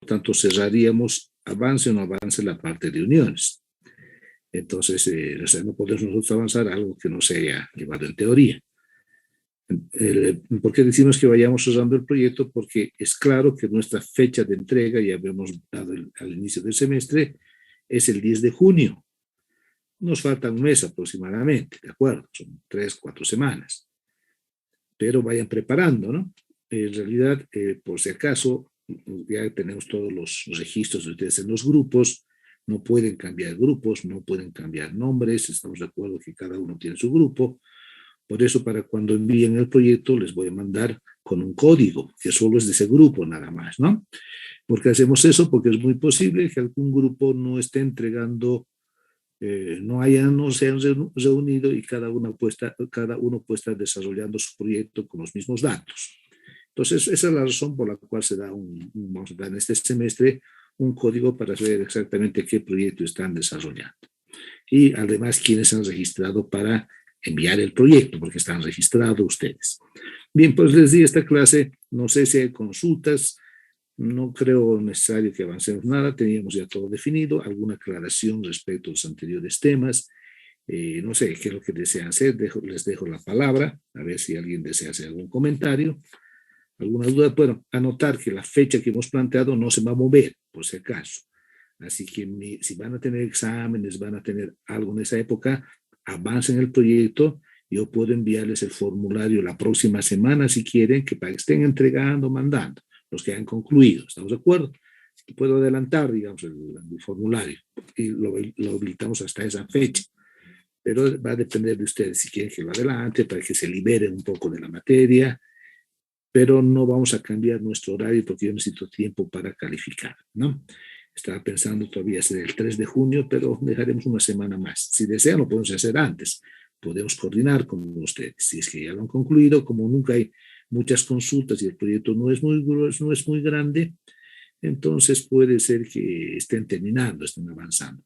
tanto cerraríamos avance o no avance la parte de uniones. Entonces, o sea, no podemos nosotros avanzar algo que no se haya llevado en teoría. ¿Por qué decimos que vayamos cerrando el proyecto? Porque es claro que nuestra fecha de entrega, ya habíamos dado al inicio del semestre, es el 10 de junio. Nos falta un mes aproximadamente, ¿de acuerdo? Son 3, 4 semanas. Pero vayan preparando, ¿no? En realidad, por si acaso, ya tenemos todos los registros de ustedes en los grupos, no pueden cambiar grupos, no pueden cambiar nombres, estamos de acuerdo que cada uno tiene su grupo. Por eso, para cuando envíen el proyecto, les voy a mandar con un código, que solo es de ese grupo nada más, ¿no? ¿Por qué hacemos eso? Porque es muy posible que algún grupo no esté entregando, no se han reunido y cada uno puede estar desarrollando su proyecto con los mismos datos. Entonces, esa es la razón por la cual se da vamos a dar en este semestre un código para saber exactamente qué proyecto están desarrollando. Y además, quiénes han registrado para enviar el proyecto, porque están registrados ustedes. Bien, pues les di esta clase, no sé si hay consultas, no creo necesario que avancemos nada, teníamos ya todo definido, alguna aclaración respecto a los anteriores temas, no sé qué es lo que desean hacer, les dejo la palabra, a ver si alguien desea hacer algún comentario, alguna duda. Bueno, anotar que la fecha que hemos planteado no se va a mover, por si acaso. Así que si van a tener exámenes, van a tener algo en esa época, avancen el proyecto. Yo puedo enviarles el formulario la próxima semana si quieren, que para que estén entregando, mandando, los que han concluido. ¿Estamos de acuerdo? Puedo adelantar, digamos, el formulario y lo habilitamos hasta esa fecha. Pero va a depender de ustedes si quieren que lo adelante para que se liberen un poco de la materia, pero no vamos a cambiar nuestro horario porque yo necesito tiempo para calificar, ¿no? Estaba pensando todavía hacer el 3 de junio, pero dejaremos una semana más. Si desean, lo podemos hacer antes. Podemos coordinar con ustedes. Si es que ya lo han concluido, como nunca hay muchas consultas y el proyecto no es muy grande, entonces puede ser que estén terminando, estén avanzando.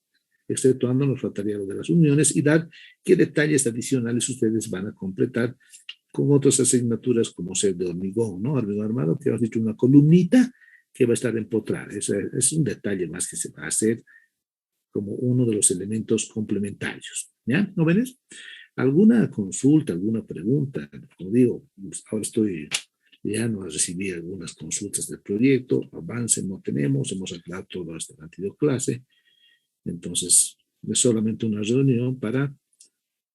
Exceptuando, nos faltaría lo de las uniones y dar qué detalles adicionales ustedes van a completar con otras asignaturas como ser de hormigón, ¿no? Hormigón armado, que has dicho una columnita que va a estar empotrada. Es un detalle más que se va a hacer como uno de los elementos complementarios. ¿Ya? ¿No ves? ¿Alguna consulta, alguna pregunta? Como digo, ahora ya no recibí algunas consultas del proyecto, avance no tenemos, hemos aclarado todo hasta la anterior clase, entonces es solamente una reunión para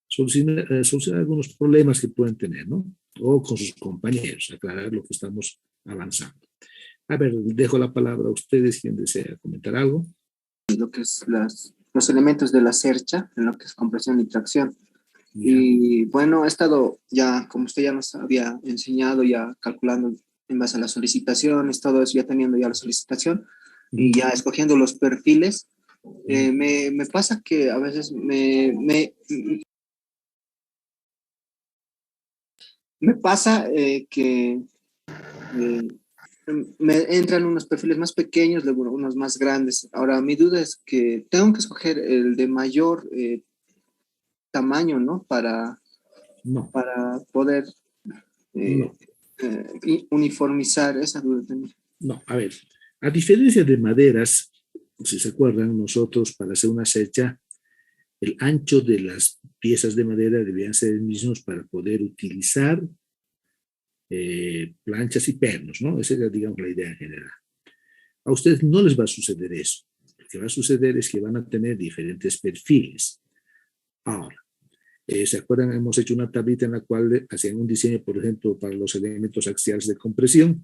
solucionar algunos problemas que pueden tener, ¿no? O con sus compañeros, aclarar lo que estamos avanzando. A ver, dejo la palabra a ustedes, quien desea comentar algo. Lo que es los elementos de la cercha, en lo que es compresión y tracción. Yeah. Y bueno, he estado ya, como usted ya nos había enseñado, ya calculando en base a la solicitación, he estado ya teniendo ya la solicitación y ya escogiendo los perfiles. Me pasa que a veces me pasa que me entran unos perfiles más pequeños, luego unos más grandes. Ahora, mi duda es que tengo que escoger el de mayor tamaño, ¿no? Para poder uniformizar esa duda también. No, a ver, a diferencia de maderas, si se acuerdan, nosotros para hacer una cercha, el ancho de las piezas de madera debían ser mismos para poder utilizar planchas y pernos, ¿no? Esa era, digamos, la idea en general. A ustedes no les va a suceder eso. Lo que va a suceder es que van a tener diferentes perfiles. Ahora, ¿se acuerdan? Hemos hecho una tablita en la cual hacían un diseño, por ejemplo, para los elementos axiales de compresión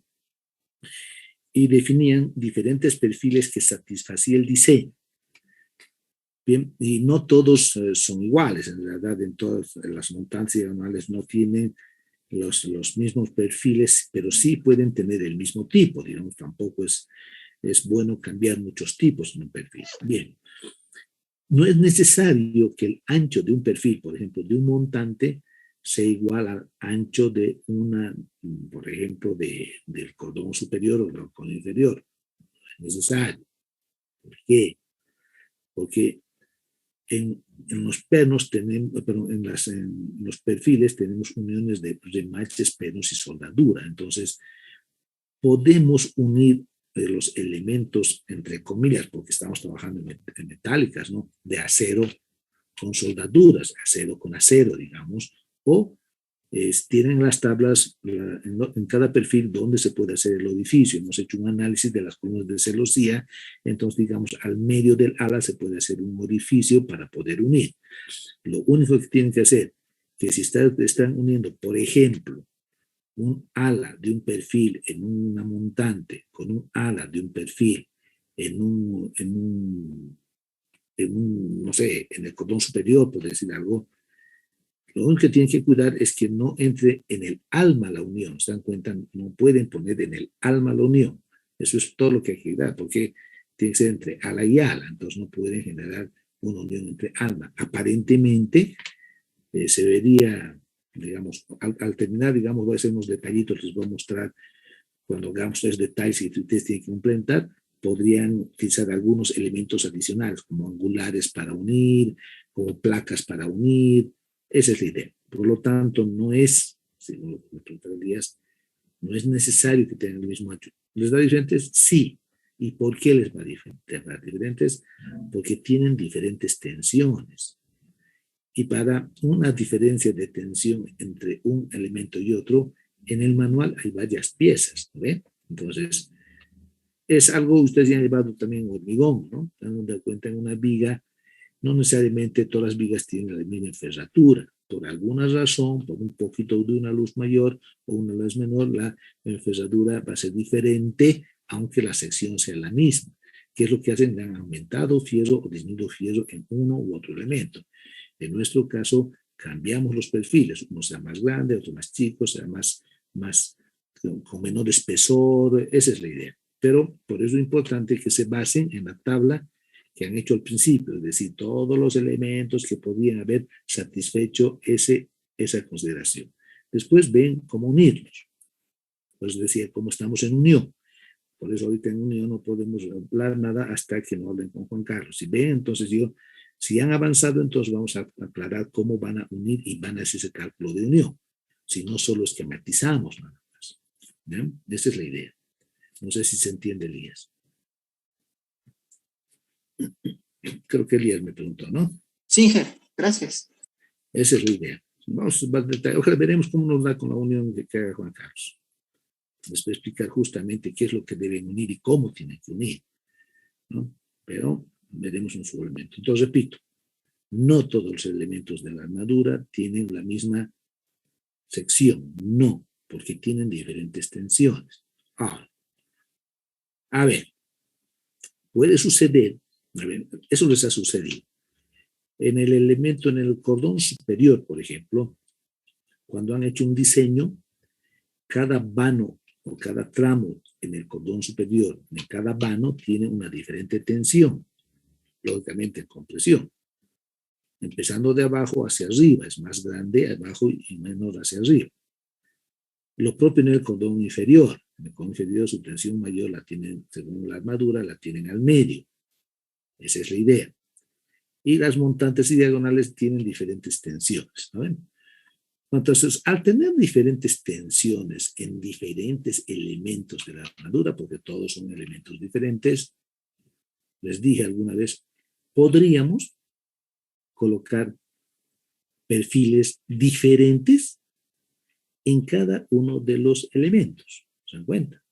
y definían diferentes perfiles que satisfacían el diseño. Bien, y no todos son iguales. En realidad, en todas las montantes diagonales no tienen los mismos perfiles, pero sí pueden tener el mismo tipo. Digamos, tampoco es bueno cambiar muchos tipos en un perfil. Bien. No es necesario que el ancho de un perfil, por ejemplo, de un montante, sea igual al ancho de por ejemplo, del cordón superior o del cordón inferior. No es necesario. ¿Por qué? Porque en los pernos tenemos, perdón, en los perfiles tenemos uniones de remaches, pernos y soldadura. Entonces, podemos unir de los elementos, entre comillas, porque estamos trabajando en metálicas, ¿no? De acero con soldaduras, acero con acero, digamos, o tienen las tablas en cada perfil donde se puede hacer el edificio. Hemos hecho un análisis de las columnas de celosía, entonces, digamos, al medio del ala se puede hacer un orificio para poder unir. Lo único que tienen que hacer, que si están uniendo, por ejemplo, un ala de un perfil en una montante con un ala de un perfil no sé, en el cordón superior, por decir algo, lo único que tienen que cuidar es que no entre en el alma la unión. ¿Se dan cuenta? No pueden poner en el alma la unión. Eso es todo lo que hay que cuidar, porque tiene que ser entre ala y ala. Entonces no pueden generar una unión entre alma. Aparentemente se vería, digamos, al terminar, digamos, voy a hacer unos detallitos, les voy a mostrar cuando hagamos tres detalles que ustedes tienen que implementar, podrían utilizar algunos elementos adicionales, como angulares para unir, como placas para unir. Esa es la idea. Por lo tanto, no es, según lo que me preguntaba Elías, no es necesario que tengan el mismo ancho. ¿Les da diferentes? Sí. ¿Y por qué les va a dar diferentes? Porque tienen diferentes tensiones. Y para una diferencia de tensión entre un elemento y otro, en el manual hay varias piezas, ¿ve? Entonces, es algo, ustedes ya han llevado también hormigón, ¿no? Dando de cuenta en una viga, no necesariamente todas las vigas tienen la misma enferratura. Por alguna razón, por un poquito de una luz mayor o una luz menor, la enferradura va a ser diferente, aunque la sección sea la misma. ¿Qué es lo que hacen? Han aumentado fierro o disminuido fierro en uno u otro elemento. En nuestro caso, cambiamos los perfiles. Uno será más grande, otro más chico, será más con menor espesor. Esa es la idea. Pero por eso es importante que se basen en la tabla que han hecho al principio, es decir, todos los elementos que podían haber satisfecho esa consideración. Después ven cómo unirlos. Pues decía, cómo estamos en unión. Por eso ahorita en unión no podemos hablar nada hasta que no hablen con Juan Carlos. Si ven, entonces si han avanzado, entonces vamos a aclarar cómo van a unir y van a hacer ese cálculo de unión. Si no solo esquematizamos nada más. ¿Bien? Esa es la idea. No sé si se entiende, Elías. Creo que Elías me preguntó, ¿no? Sí, jefe, gracias. Esa es la idea. Vamos a detallar. Ojalá veremos cómo nos da con la unión que haga Juan Carlos. Les voy a explicar justamente qué es lo que deben unir y cómo tienen que unir, ¿no? Pero veremos un solo elemento. Entonces, repito, no todos los elementos de la armadura tienen la misma sección, no, porque tienen diferentes tensiones. Ahora, a ver, puede suceder, a ver, eso les ha sucedido. En el elemento, en el cordón superior, por ejemplo, cuando han hecho un diseño, cada vano o cada tramo en el cordón superior de cada vano tiene una diferente tensión, lógicamente compresión. Empezando de abajo hacia arriba, es más grande abajo y menor hacia arriba. Lo propio en el cordón inferior. En el cordón inferior su tensión mayor la tienen, según la armadura, la tienen al medio. Esa es la idea. Y las montantes y diagonales tienen diferentes tensiones, ¿no ven? Entonces, al tener diferentes tensiones en diferentes elementos de la armadura, porque todos son elementos diferentes, les dije alguna vez, podríamos colocar perfiles diferentes en cada uno de los elementos. ¿Se dan cuenta?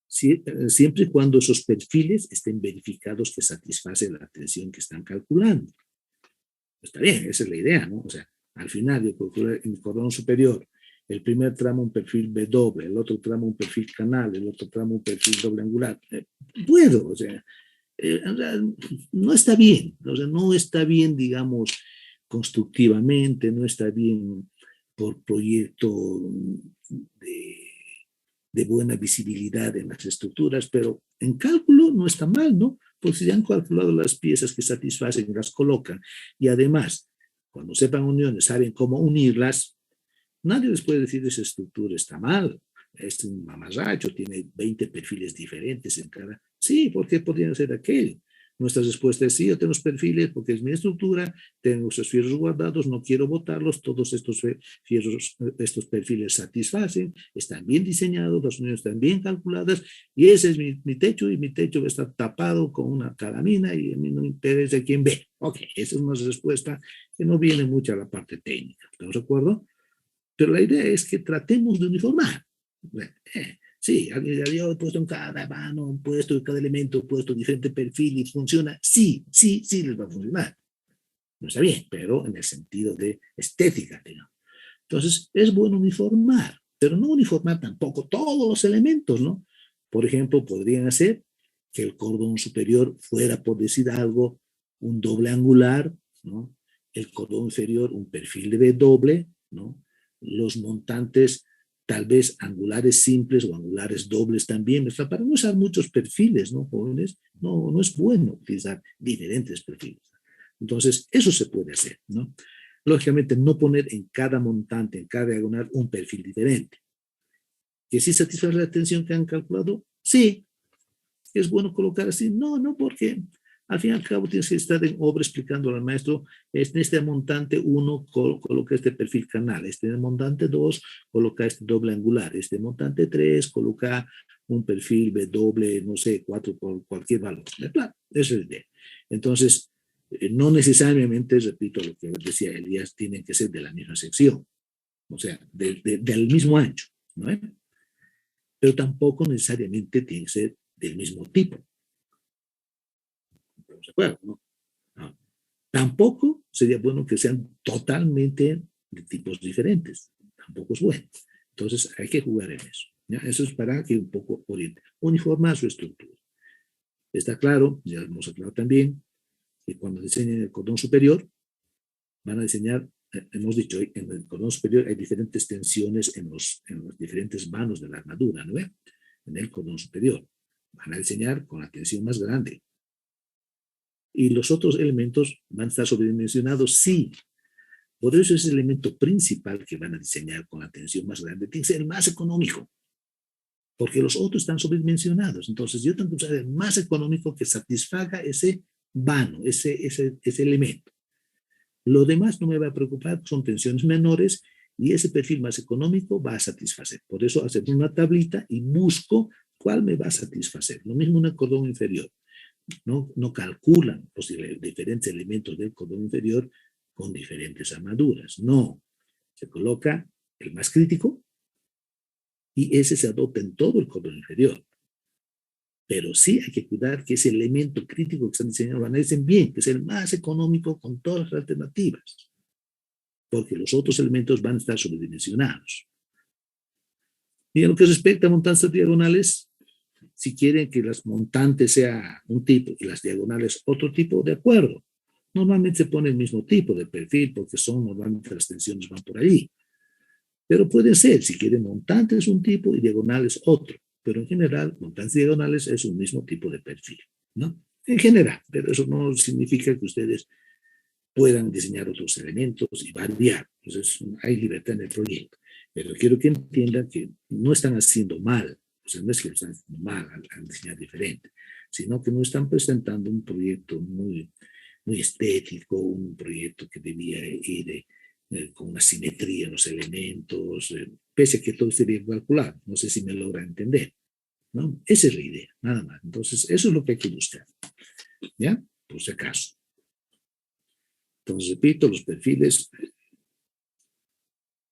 Siempre y cuando esos perfiles estén verificados que satisfacen la tensión que están calculando. Está bien, esa es la idea, ¿no? O sea, al final yo calculo en el cordón superior, el primer tramo un perfil B doble, el otro tramo un perfil canal, el otro tramo un perfil doble angular. Puedo, o sea, no está bien, o sea, no está bien, digamos, constructivamente, no está bien por proyecto de buena visibilidad en las estructuras, pero en cálculo no está mal, ¿no? Porque si ya han calculado las piezas que satisfacen, las colocan, y además, cuando sepan uniones, saben cómo unirlas, nadie les puede decir esa estructura está mal. Es un mamarracho, tiene 20 perfiles diferentes en cada. Sí, ¿por qué podrían ser aquel? Nuestra respuesta es sí, yo tengo los perfiles porque es mi estructura, tengo esos fierros guardados, no quiero botarlos, todos estos fierros, estos perfiles satisfacen, están bien diseñados, las uniones están bien calculadas y ese es mi techo y mi techo va a estar tapado con una calamina y a mí no me interesa quién ve. Ok, esa es una respuesta que no viene mucho a la parte técnica, ¿estamos de acuerdo? Pero la idea es que tratemos de uniformar. Sí, yo he puesto en cada vano, he puesto en cada elemento, he puesto diferente perfil y funciona. Sí, sí, sí les va a funcionar. No está bien, pero en el sentido de estética, digamos. Entonces, es bueno uniformar, pero no uniformar tampoco todos los elementos, ¿no? Por ejemplo, podrían hacer que el cordón superior fuera, por decir algo, un doble angular, ¿no? El cordón inferior, un perfil de B doble, ¿no? Los montantes tal vez angulares simples o angulares dobles también, para no usar muchos perfiles, ¿no, jóvenes? No, no es bueno utilizar diferentes perfiles. Entonces, eso se puede hacer, ¿no? Lógicamente, no poner en cada montante, en cada diagonal, un perfil diferente. ¿Que sí satisface la atención que han calculado? Sí. ¿Es bueno colocar así? No, no, porque al fin y al cabo tienes que estar en obra explicando al maestro, en este montante 1 coloca este perfil canal, este montante 2 coloca este doble angular, este montante 3 coloca un perfil B doble, no sé, 4 por cualquier valor. Claro, esa es la idea. Entonces, no necesariamente, repito lo que decía Elías, tienen que ser de la misma sección, o sea, del mismo ancho, ¿no? Pero tampoco necesariamente tiene que ser del mismo tipo. ¿De acuerdo? ¿No? No. Tampoco sería bueno que sean totalmente de tipos diferentes. Tampoco es bueno. Entonces hay que jugar en eso. ¿Ya? Eso es para que un poco oriente. Uniformar su estructura. Está claro, ya hemos aclarado también, que cuando diseñen el cordón superior, van a diseñar, hemos dicho, en el cordón superior hay diferentes tensiones en los diferentes vanos de la armadura, ¿no? En el cordón superior. Van a diseñar con la tensión más grande. Y los otros elementos van a estar sobredimensionados, sí. Por eso es el elemento principal que van a diseñar con la tensión más grande. Tiene que ser el más económico, porque los otros están sobredimensionados. Entonces yo tengo que usar el más económico que satisfaga ese vano, ese elemento. Lo demás no me va a preocupar, son tensiones menores y ese perfil más económico va a satisfacer. Por eso hacemos una tablita y busco cuál me va a satisfacer. Lo mismo en el cordón inferior. No calculan los diferentes elementos del cordón inferior con diferentes armaduras. No, se coloca el más crítico y ese se adopta en todo el cordón inferior. Pero sí hay que cuidar que ese elemento crítico que están diseñando lo analicen bien, que es el más económico con todas las alternativas, porque los otros elementos van a estar sobredimensionados. Y en lo que respecta a montantes diagonales, si quieren que las montantes sea un tipo y las diagonales otro tipo, de acuerdo. Normalmente se pone el mismo tipo de perfil porque son normalmente las tensiones van por ahí. Pero puede ser, si quieren montantes un tipo y diagonales otro. Pero en general, montantes y diagonales es un mismo tipo de perfil, ¿no? En general, pero eso no significa que ustedes puedan diseñar otros elementos y variar. Entonces, hay libertad en el proyecto. Pero quiero que entiendan que no están haciendo mal. O sea, no es que lo están haciendo mal al diseñar diferente, sino que no están presentando un proyecto muy, muy estético, un proyecto que debía ir con una simetría en los elementos, pese a que todo esté bien calculado. No sé si me logra entender, ¿no? Esa es la idea, nada más. Entonces, eso es lo que hay que buscar, ¿ya? Por si acaso. Entonces, repito, los perfiles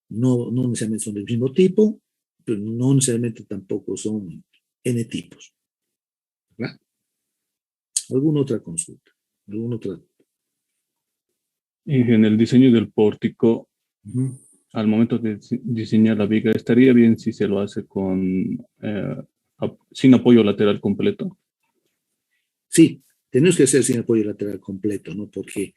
no necesariamente son del mismo tipo, pero no necesariamente tampoco son N tipos, ¿verdad? ¿Alguna otra consulta? ¿Alguna otra? Y en el diseño del pórtico, al momento de diseñar la viga, ¿estaría bien si se lo hace sin apoyo lateral completo? Sí, tenemos que hacer sin apoyo lateral completo, ¿no? Porque,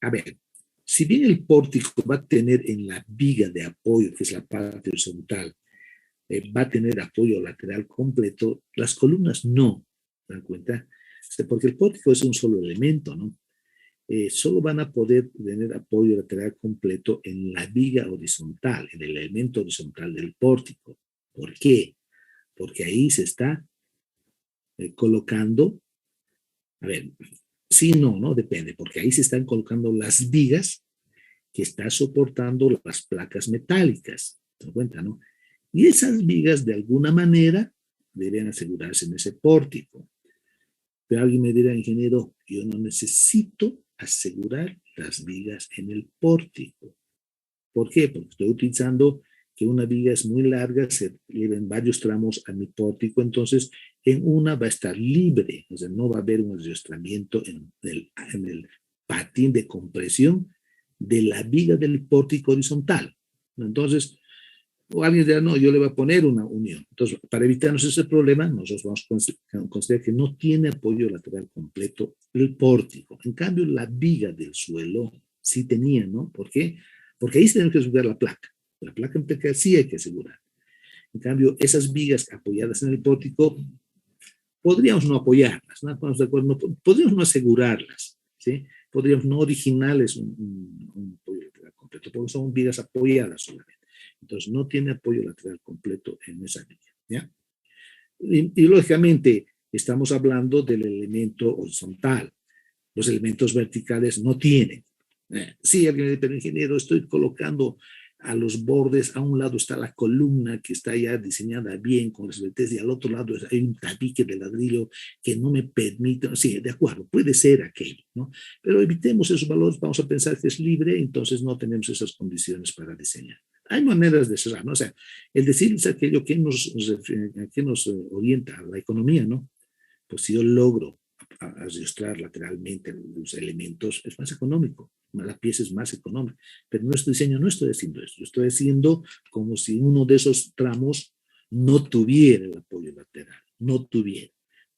a ver, si bien el pórtico va a tener en la viga de apoyo, que es la parte horizontal, va a tener apoyo lateral completo, las columnas no, ¿se dan cuenta? Porque el pórtico es un solo elemento, ¿no? Solo van a poder tener apoyo lateral completo en la viga horizontal, en el elemento horizontal del pórtico. ¿Por qué? Porque ahí se está colocando A ver, sí, no, no, depende, porque ahí se están colocando las vigas que está soportando las placas metálicas. ¿Te das cuenta, no? Y esas vigas, de alguna manera, deben asegurarse en ese pórtico. Pero alguien me dirá, ingeniero, yo no necesito asegurar las vigas en el pórtico. ¿Por qué? Porque estoy utilizando que una viga es muy larga, se llevan varios tramos a mi pórtico, entonces en una va a estar libre, o sea, no va a haber un arrastramiento en el patín de compresión de la viga del pórtico horizontal. Entonces, o alguien dirá, no, yo le voy a poner una unión. Entonces, para evitarnos ese problema, nosotros vamos a considerar que no tiene apoyo lateral completo el pórtico. En cambio, la viga del suelo sí tenía, ¿no? ¿Por qué? Porque ahí se tiene que asegurar la placa. La placa en PK sí hay que asegurar. En cambio, esas vigas apoyadas en el pórtico, podríamos no apoyarlas, ¿no? Estamos de acuerdo, no, podríamos no asegurarlas, ¿sí? Podríamos no originarles un apoyo lateral completo, porque son vigas apoyadas solamente. Entonces, no tiene apoyo lateral completo en esa viga, ¿ya? Y lógicamente, estamos hablando del elemento horizontal. Los elementos verticales no tienen. Sí, alguien me dice, pero ingeniero, estoy colocando a los bordes, a un lado está la columna que está ya diseñada bien con las vertientes y al otro lado hay un tabique de ladrillo que no me permite, sí, de acuerdo, puede ser aquello, ¿no? Pero evitemos esos valores, vamos a pensar que es libre, entonces no tenemos esas condiciones para diseñar. Hay maneras de cerrar, ¿no? O sea, el decir es aquello que nos orienta a la economía, ¿no? Pues si yo logro ajustar lateralmente los elementos, es más económico, la pieza es más económica, pero nuestro diseño no estoy haciendo esto, estoy haciendo como si uno de esos tramos no tuviera el apoyo lateral, no tuviera.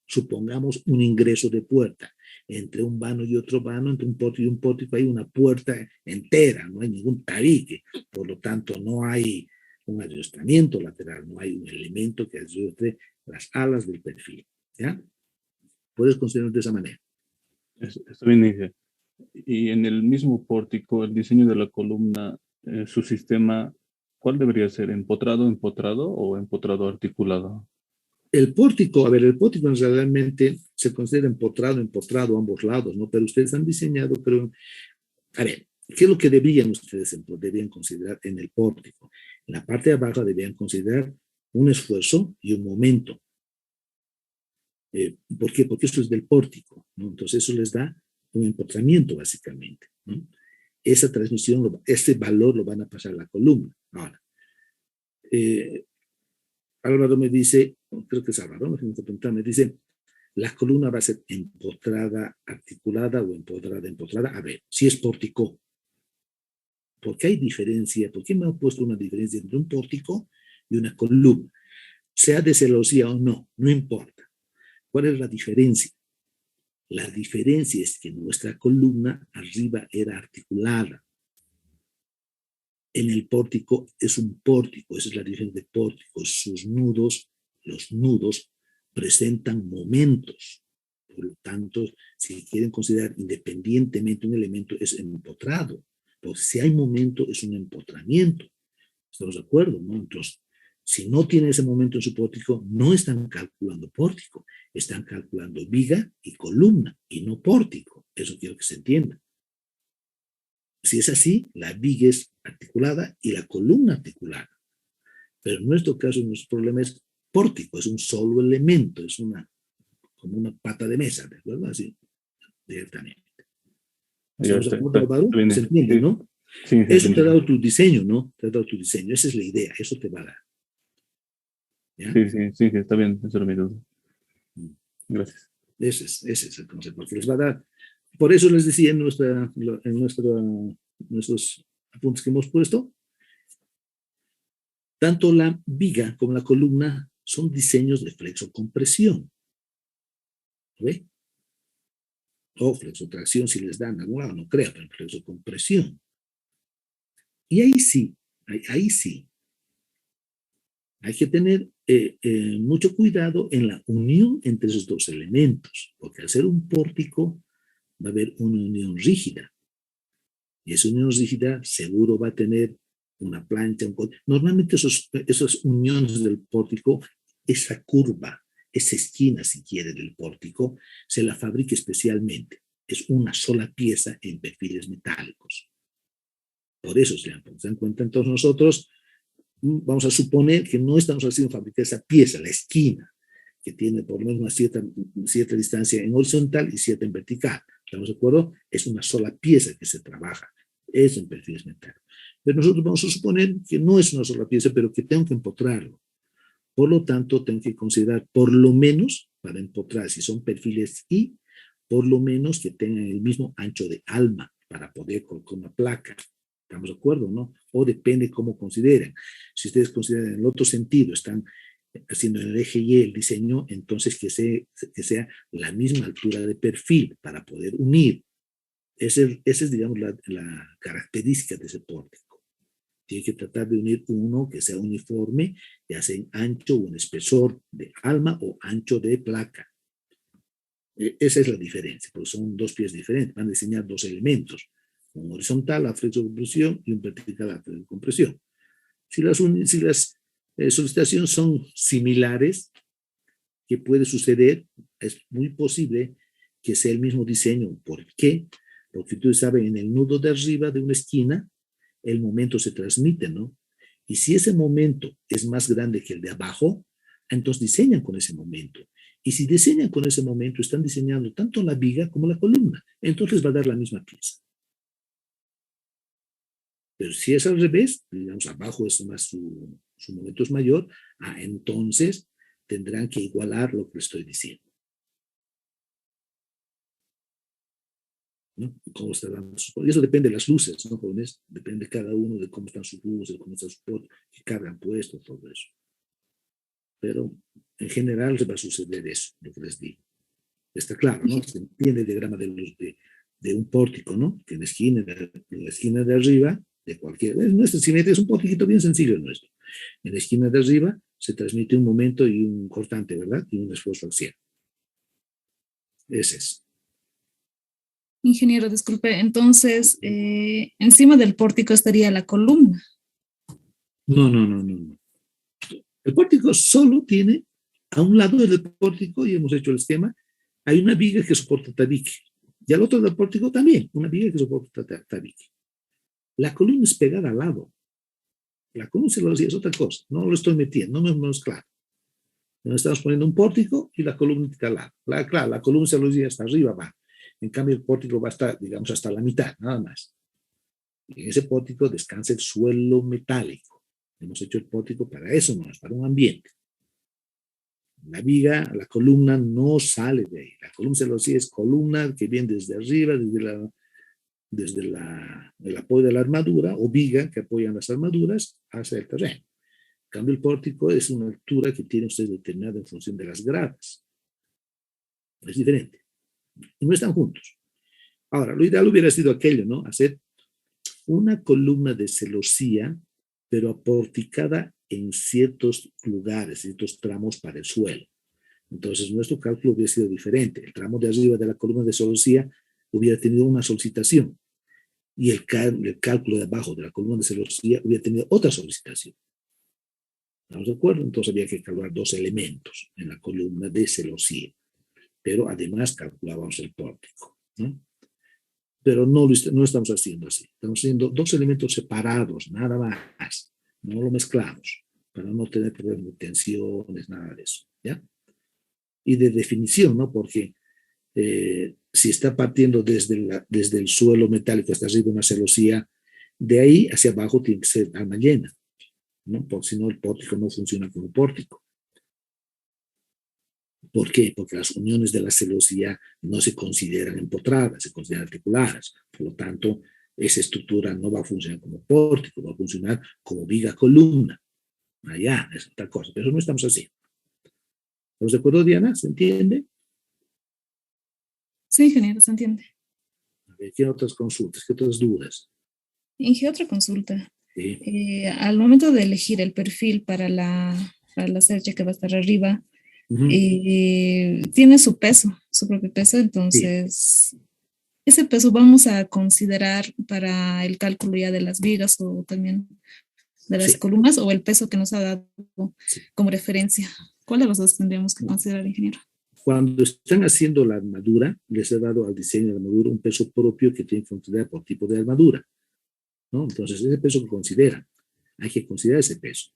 Supongamos un ingreso de puerta, entre un vano y otro vano, entre un pórtico y un pórtico hay una puerta entera, no hay ningún tabique, por lo tanto no hay un adiestramiento lateral, no hay un elemento que ajuste las alas del perfil, ¿ya? Puedes considerarlo de esa manera. Está bien, Inge. Y en el mismo pórtico, el diseño de la columna, su sistema, ¿cuál debería ser? ¿Empotrado o empotrado articulado? El pórtico, a ver, el pórtico realmente se considera empotrado a ambos lados, ¿no? Pero ustedes han diseñado, creo, a ver, ¿qué es lo que debían considerar en el pórtico? En la parte de abajo debían considerar un esfuerzo y un momento. ¿Por qué? Porque esto es del pórtico, ¿no? Entonces eso les da un empotramiento básicamente, ¿no? Esa transmisión, este valor lo van a pasar a la columna. Ahora, Álvaro me dice, creo que es Álvaro, me dice, la columna va a ser empotrada, articulada o empotrada. A ver, si es pórtico, ¿por qué hay diferencia? ¿Por qué me han puesto una diferencia entre un pórtico y una columna? Sea de celosía o no, no importa. ¿Cuál es la diferencia? La diferencia es que nuestra columna arriba era articulada. En el pórtico es un pórtico, esa es la diferencia de pórtico. Sus nudos, los nudos, presentan momentos. Por lo tanto, si quieren considerar independientemente un elemento, es empotrado. Porque si hay momento, es un empotramiento. ¿Estamos de acuerdo? ¿No? Entonces, si no tiene ese momento en su pórtico, no están calculando pórtico, están calculando viga y columna y no pórtico. Eso quiero que se entienda. Si es así, la viga es articulada y la columna articulada. Pero en nuestro caso, nuestro problema es pórtico, es un solo elemento, es como una pata de mesa, ¿de acuerdo? Así, directamente. ¿Estamos de acuerdo, Álvaro? Se entiende, ¿no? Sí, eso te ha dado tu diseño, ¿no? Te ha dado tu diseño, esa es la idea, eso te va a dar. ¿Ya? Sí, está bien, eso era mi duda. Gracias. Ese es el concepto, porque les va a dar. Por eso les decía en nuestros apuntes que hemos puesto, tanto la viga como la columna son diseños de flexo-compresión. ¿Ve? O flexo-tracción si les dan a algún lado, no creo, pero flexo-compresión. Y ahí sí, hay que tener mucho cuidado en la unión entre esos dos elementos, porque al ser un pórtico va a haber una unión rígida. Y esa unión rígida seguro va a tener una plancha. Normalmente esas uniones del pórtico, esa curva esa esquina, si quiere, del pórtico, se la fabrica especialmente. Es una sola pieza en perfiles metálicos. Por eso se dan cuenta. Entonces nosotros vamos a suponer que no estamos haciendo fabricar esa pieza, la esquina, que tiene por lo menos una cierta distancia en horizontal y cierta en vertical. ¿Estamos de acuerdo? Es una sola pieza que se trabaja. Es en perfiles metálicos. Pero nosotros vamos a suponer que no es una sola pieza, pero que tengo que empotrarlo. Por lo tanto, tengo que considerar por lo menos, para empotrar, si son perfiles I, por lo menos que tengan el mismo ancho de alma para poder colocar una placa. ¿Estamos de acuerdo, no? O depende cómo consideren. Si ustedes consideran en el otro sentido, están haciendo en el eje Y el diseño, entonces que sea la misma altura de perfil para poder unir. Esa es, digamos, la característica de ese pórtico. Tiene que tratar de unir uno que sea uniforme, ya sea en ancho o en espesor de alma o ancho de placa. Esa es la diferencia, porque son dos piezas diferentes. Van a diseñar dos elementos, un horizontal a flexo-compresión y un vertical a flexo-compresión. Si las solicitaciones son similares, ¿qué puede suceder? Es muy posible que sea el mismo diseño. ¿Por qué? Porque ustedes saben, en el nudo de arriba de una esquina, el momento se transmite, ¿no? Y si ese momento es más grande que el de abajo, entonces diseñan con ese momento. Y si diseñan con ese momento, están diseñando tanto la viga como la columna. Entonces va a dar la misma pieza. Pero si es al revés, digamos, abajo es más su momento es mayor, entonces tendrán que igualar lo que les estoy diciendo. ¿No? ¿Cómo está dando y eso depende de las luces, ¿no, jóvenes? Depende de cada uno de cómo están sus luces, cómo está su pórtico, qué carga han puesto, todo eso. Pero en general va a suceder eso, lo que les digo. Está claro, ¿no? Se entiende el diagrama de un pórtico, ¿no? Que en la esquina de arriba, de cualquier... Nuestro simetría es un poquito bien sencillo el nuestro. En la esquina de arriba se transmite un momento y un cortante, ¿verdad? Y un esfuerzo axial. Ese es. Ingeniero, disculpe, entonces, encima del pórtico estaría la columna. No. El pórtico solo tiene, a un lado del pórtico, y hemos hecho el esquema, hay una viga que soporta tabique. Y al otro del pórtico también, una viga que soporta tabique. La columna es pegada al lado. La columna celosía es otra cosa. No lo estoy metiendo, no es claro. Nos estamos poniendo un pórtico y la columna está al lado. Claro, la columna celosía está arriba, va. En cambio, el pórtico va a estar, digamos, hasta la mitad, nada más. Y en ese pórtico descansa el suelo metálico. Hemos hecho el pórtico para eso, no es para un ambiente. La viga, la columna no sale de ahí. La columna celosía es columna que viene desde arriba, desde el apoyo de la armadura, o viga que apoyan las armaduras hacia el terreno. En cambio, el pórtico es una altura que tiene usted determinada en función de las gradas. Es diferente. Y no están juntos. Ahora, lo ideal hubiera sido aquello, ¿no? Hacer una columna de celosía, pero aporticada en ciertos lugares, ciertos tramos para el suelo. Entonces, nuestro cálculo hubiera sido diferente. El tramo de arriba de la columna de celosía hubiera tenido una solicitación y el cálculo de abajo de la columna de celosía hubiera tenido otra solicitación. ¿Estamos de acuerdo? Entonces había que calcular dos elementos en la columna de celosía, pero además calculábamos el pórtico, ¿no? Pero no estamos haciendo así. Estamos haciendo dos elementos separados, nada más. No lo mezclamos, para no tener problemas de tensiones, nada de eso, ¿ya? Y de definición, ¿no? Porque si está partiendo desde el suelo metálico hasta arriba una celosía, de ahí hacia abajo tiene que ser alma llena, ¿no? Porque si no, el pórtico no funciona como pórtico. ¿Por qué? Porque las uniones de la celosía no se consideran empotradas, se consideran articuladas. Por lo tanto, esa estructura no va a funcionar como pórtico, va a funcionar como viga columna. Allá es otra cosa, pero eso no estamos haciendo. ¿Estamos de acuerdo, Diana? ¿Se entiende? Sí, ingeniero, se entiende. A ver, ¿qué otras consultas? ¿Qué otras dudas? Inge, otra consulta. Sí. Al momento de elegir el perfil para la cercha que va a estar arriba, tiene su peso, su propio peso, entonces sí. Ese peso vamos a considerar para el cálculo ya de las vigas o también de las columnas, o el peso que nos ha dado como referencia. ¿Cuál de los dos tendríamos que considerar, ingeniero? Cuando están haciendo la armadura, les he dado al diseño de la armadura un peso propio que tienen que considerar por tipo de armadura, ¿no? Entonces, ese peso que consideran, hay que considerar ese peso,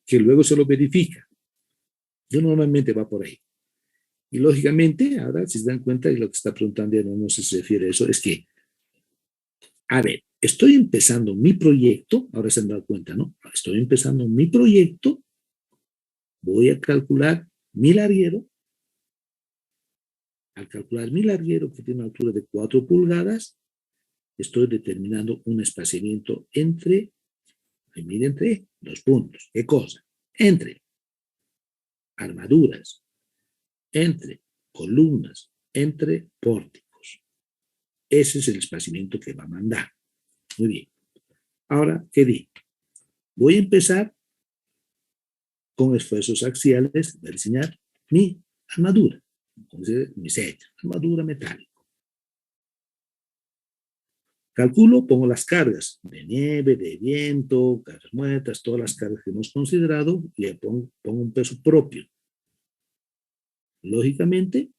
que luego se lo verifica. Yo normalmente va por ahí. Y lógicamente, ahora, si se dan cuenta, y lo que está preguntando, no sé si se refiere a eso, es que, a ver, estoy empezando mi proyecto, ahora se han dado cuenta, ¿no? Estoy empezando mi proyecto, voy a calcular mi larguero. Al calcular mi larguero, que tiene una altura de 4 pulgadas, estoy determinando un espaciamiento entre dos puntos. ¿Qué cosa? Entre armaduras, entre columnas, entre pórticos. Ese es el espaciamiento que va a mandar. Muy bien. Ahora, ¿qué digo? Voy a empezar con esfuerzos axiales de diseñar mi armadura. Entonces, mi secha, armadura metálica. Calculo, pongo las cargas de nieve, de viento, cargas muertas, todas las cargas que hemos considerado, y le pongo un peso propio. Lógicamente,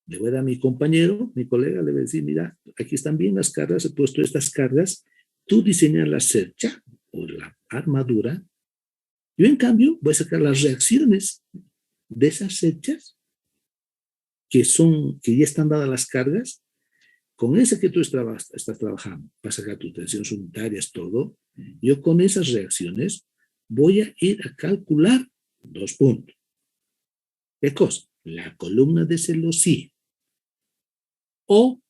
le voy a dar a mi compañero, mi colega, le voy a decir, mira, aquí están bien las cargas, he puesto estas cargas, tú diseñas la cercha o la armadura, yo en cambio voy a sacar las reacciones de esas cerchas que ya están dadas las cargas. Con esa que tú estás trabajando, vas a sacar tus tensiones unitarias, todo. Yo con esas reacciones voy a ir a calcular 2 puntos. ¿Qué cosa? La columna de celosía o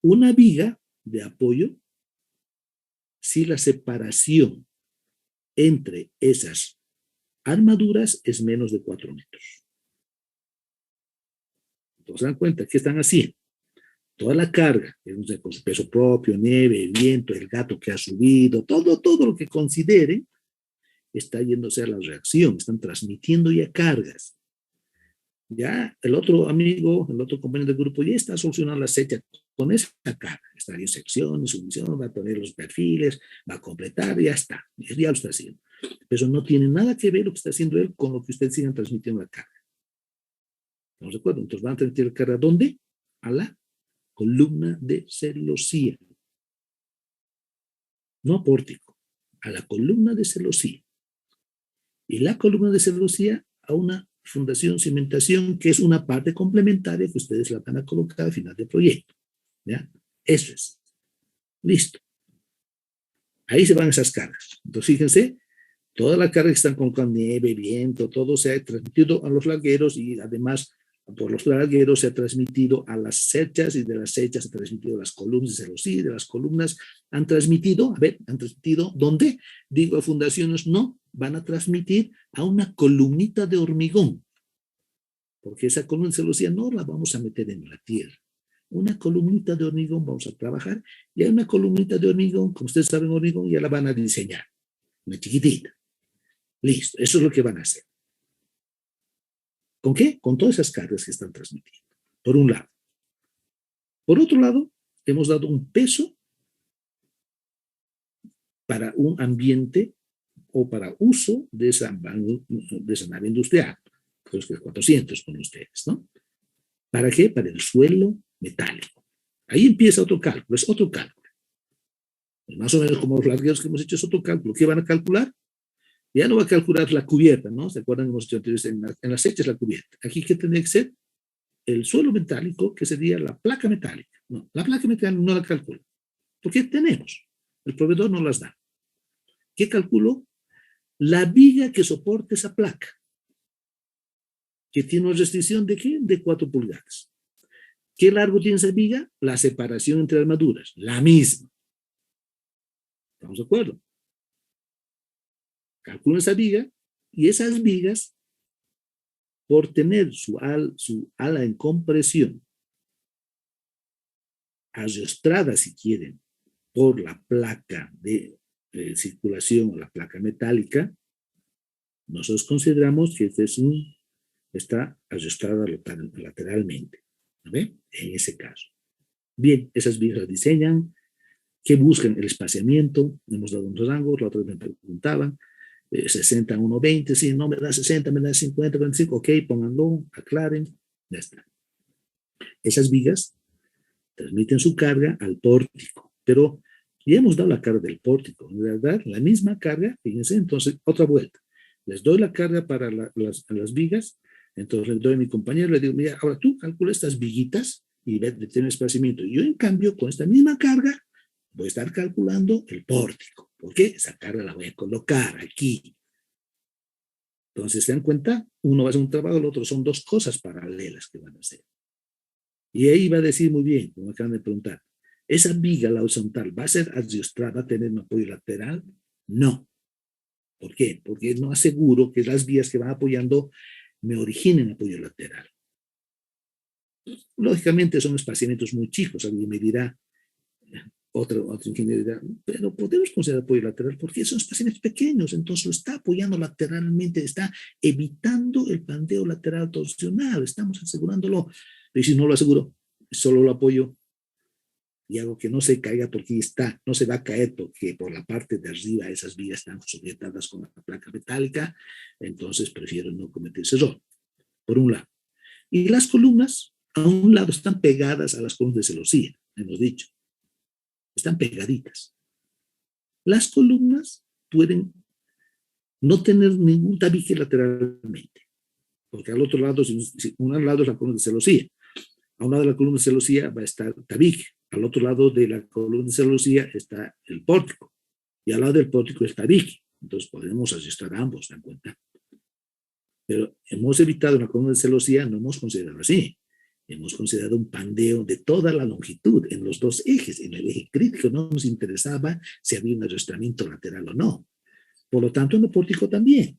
una viga de apoyo si la separación entre esas armaduras es menos de 4 metros. Entonces, se dan cuenta, ¿qué están haciendo? Toda la carga, con su peso propio, nieve, viento, el gato que ha subido, todo lo que consideren, está yéndose a la reacción, están transmitiendo ya cargas. Ya el otro amigo, el otro compañero del grupo ya está solucionando la secha con esa carga. Está en sección, sumisión, va a poner los perfiles, va a completar, ya está. Ya lo está haciendo. Pero no tiene nada que ver lo que está haciendo él con lo que ustedes sigan transmitiendo la carga. ¿Estamos de acuerdo? Entonces van a transmitir la carga ¿a dónde? A la columna de celosía. No a pórtico, a la columna de celosía. Y la columna de celosía a una fundación, cimentación, que es una parte complementaria que ustedes la van a colocar al final del proyecto. ¿Ya? Eso es. Listo. Ahí se van esas cargas. Entonces, fíjense, toda la carga que están colocando, nieve, viento, todo se ha transmitido a los largueros y además por los largueros se ha transmitido a las cerchas y de las cerchas se ha transmitido a las columnas de celosía, de las columnas han transmitido, ¿dónde? Digo, a fundaciones no, van a transmitir a una columnita de hormigón, porque esa columna de celosía no la vamos a meter en la tierra. Una columnita de hormigón vamos a trabajar y hay una columnita de hormigón, como ustedes saben, hormigón ya la van a diseñar, una chiquitita. Listo, eso es lo que van a hacer. ¿Con qué? Con todas esas cargas que están transmitiendo, por un lado. Por otro lado, hemos dado un peso para un ambiente o para uso de esa nave industrial, los 400 con ustedes, ¿no? ¿Para qué? Para el suelo metálico. Ahí empieza otro cálculo, es otro cálculo. Pues más o menos como los largueros que hemos hecho es otro cálculo. ¿Qué van a calcular? Ya no va a calcular la cubierta, ¿no? ¿Se acuerdan? Hemos hecho antes en las hechas la cubierta. Aquí, ¿qué tendría que ser? El suelo metálico, que sería la placa metálica. No, la placa metálica no la calculo. Porque tenemos. El proveedor no las da. ¿Qué calculo? La viga que soporte esa placa. Que tiene una restricción de ¿qué? De 4 pulgadas. ¿Qué largo tiene esa viga? La separación entre armaduras. La misma. ¿Estamos de acuerdo? Calculo esa viga y esas vigas, por tener su ala en compresión, arrastrada si quieren, por la placa de circulación o la placa metálica, nosotros consideramos que está arrastrada lateralmente. ¿Ve? En ese caso. Bien, esas vigas las diseñan, que buscan el espaciamiento, hemos dado unos rangos, la otra vez me preguntaban, 60 a 1,20, si no me da 60, me da 50, 25, ok, pónganlo, aclaren, ya está. Esas vigas transmiten su carga al pórtico, pero ya hemos dado la carga del pórtico, en verdad, la misma carga, fíjense, entonces, otra vuelta. Les doy la carga para las vigas, entonces le doy a mi compañero, le digo, mira, ahora tú calcula estas viguitas y ve de tener esparcimiento. Yo, en cambio, con esta misma carga, voy a estar calculando el pórtico. ¿Por qué? Esa carga la voy a colocar aquí. Entonces, ¿se dan cuenta? Uno va a hacer un trabajo, el otro son dos cosas paralelas que van a hacer. Y ahí va a decir muy bien, como acaban de preguntar, ¿esa viga, la horizontal, va a ser adjustada, va a tener un apoyo lateral? No. ¿Por qué? Porque no aseguro que las vías que van apoyando me originen apoyo lateral. Lógicamente son espaciamientos muy chicos, alguien me dirá, otro ingeniero dirá, pero podemos considerar apoyo lateral porque son espaciamientos pequeños, entonces lo está apoyando lateralmente, está evitando el pandeo lateral torsional, estamos asegurándolo. Y si no lo aseguro, solo lo apoyo y hago que no se caiga porque está, no se va a caer porque por la parte de arriba esas vigas están sujetadas con la placa metálica, entonces prefiero no cometer ese error, por un lado. Y las columnas, a un lado, están pegadas a las columnas de celosía, hemos dicho. Están pegaditas. Las columnas pueden no tener ningún tabique lateralmente, porque al otro lado, un lado es la columna de celosía, a un lado de la columna de celosía va a estar tabique, al otro lado de la columna de celosía está el pórtico, y al lado del pórtico está tabique. Entonces podemos ajustar ambos, ¿se dan cuenta? Pero hemos evitado una columna de celosía, no hemos considerado así. Hemos considerado un pandeo de toda la longitud en los dos ejes. En el eje crítico no nos interesaba si había un arrastramiento lateral o no. Por lo tanto, en el pórtico también.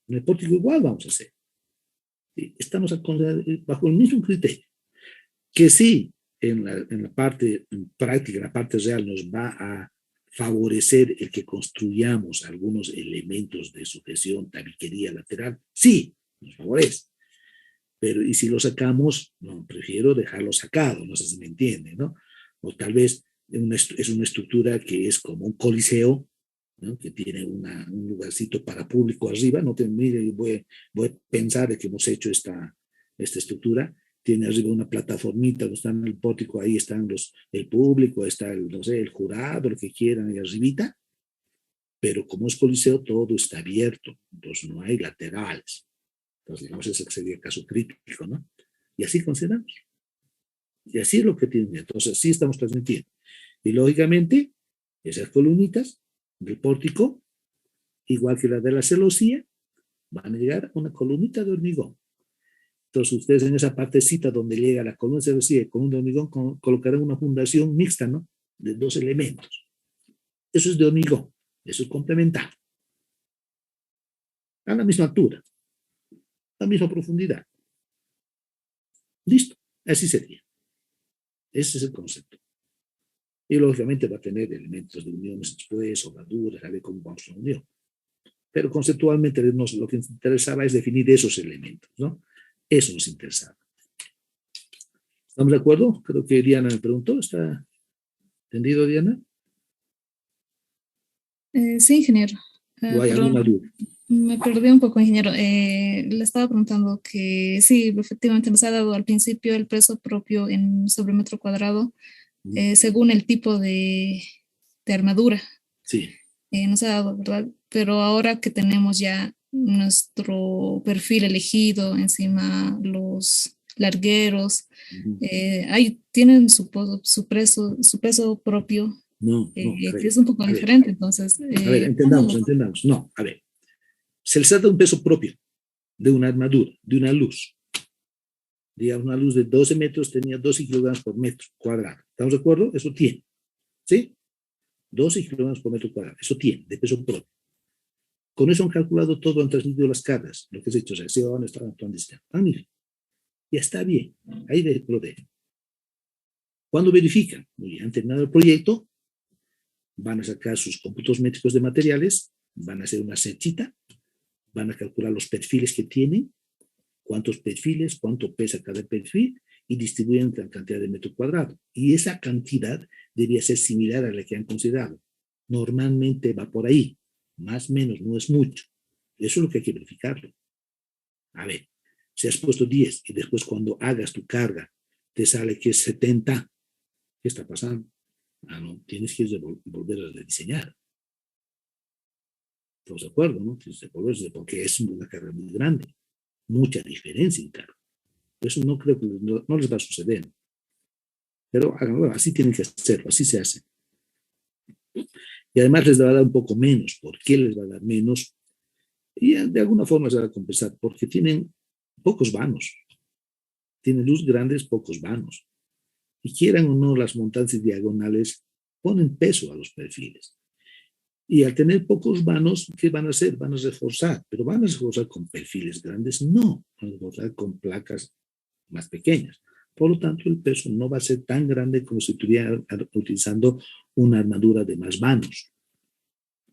En el pórtico igual vamos a hacer. Estamos bajo el mismo criterio. Que sí, en la parte práctica, en la parte real, nos va a favorecer el que construyamos algunos elementos de sujeción, tabiquería lateral. Sí, nos favorece. Pero, ¿y si lo sacamos? No, prefiero dejarlo sacado, no sé si me entiende, ¿no? O tal vez es una estructura que es como un coliseo, ¿no? Que tiene un lugarcito para público arriba, no te mire, voy a pensar de que hemos hecho esta estructura, tiene arriba una plataformita donde están el pórtico, ahí están el público, está no sé, el jurado, lo que quieran, ahí arribita, pero como es coliseo, todo está abierto, entonces no hay laterales. Entonces, digamos, ese sería el caso crítico, ¿no? Y así consideramos. Y así es lo que tiene. Entonces, sí estamos transmitiendo. Y lógicamente, esas columnitas del pórtico, igual que la de la celosía, van a llegar a una columnita de hormigón. Entonces, ustedes en esa partecita donde llega la columna de celosía y columna de hormigón, colocarán una fundación mixta, ¿no? De dos elementos. Eso es de hormigón. Eso es complementar. A la misma altura. La misma profundidad. Listo, así sería. Ese es el concepto. Y lógicamente va a tener elementos de uniones después, soldaduras, a ver cómo vamos a la unión. Pero conceptualmente lo que nos interesaba es definir esos elementos, ¿no? Eso nos interesaba. ¿Estamos de acuerdo? Creo que Diana me preguntó. ¿Está entendido, Diana? Sí, ingeniero. ¿O hay alguna duda? Me perdí un poco, ingeniero. Le estaba preguntando que sí, efectivamente nos ha dado al principio el peso propio sobre metro cuadrado, según el tipo de armadura. Sí. Nos ha dado, ¿verdad? Pero ahora que tenemos ya nuestro perfil elegido, encima los largueros, ahí tienen su peso propio, No, que es un poco diferente. Entonces, a ver, entendamos. No, a ver. Se les trata de un peso propio, de una armadura, de una luz. Digamos, una luz de 12 metros tenía 12 kilogramos por metro cuadrado. ¿Estamos de acuerdo? Eso tiene. ¿Sí? 12 kilogramos por metro cuadrado. Eso tiene, de peso propio. Con eso han calculado todo, han transmitido las cargas, lo que has hecho, reacción, están actuando. Mira, ya está bien. Ahí lo dejo. Cuando verifican, muy bien, han terminado el proyecto, van a sacar sus cómputos métricos de materiales, van a hacer una sechita, van a calcular los perfiles que tienen, cuántos perfiles, cuánto pesa cada perfil, y distribuyen la cantidad de metro cuadrado. Y esa cantidad debería ser similar a la que han considerado. Normalmente va por ahí. más o menos, no es mucho. Eso es lo que hay que verificarlo. A ver, si has puesto 10 y después cuando hagas tu carga te sale que es 70, ¿qué está pasando? No, tienes que volver a rediseñar. ¿Estamos de acuerdo? ¿No? Tienes que volverse porque es una carga muy grande, mucha diferencia en carga. Eso no creo que no les va a suceder. Pero así tienen que hacerlo, así se hace. Y además les va a dar un poco menos. ¿Por qué les va a dar menos? Y de alguna forma se va a compensar, porque tienen pocos vanos. Tienen luz grandes, pocos vanos. Y quieran o no, las montantes diagonales ponen peso a los perfiles. Y al tener pocos vanos, ¿qué van a hacer? Van a reforzar. ¿Pero van a reforzar con perfiles grandes? No, van a reforzar con placas más pequeñas. Por lo tanto, el peso no va a ser tan grande como si estuvieran utilizando una armadura de más vanos.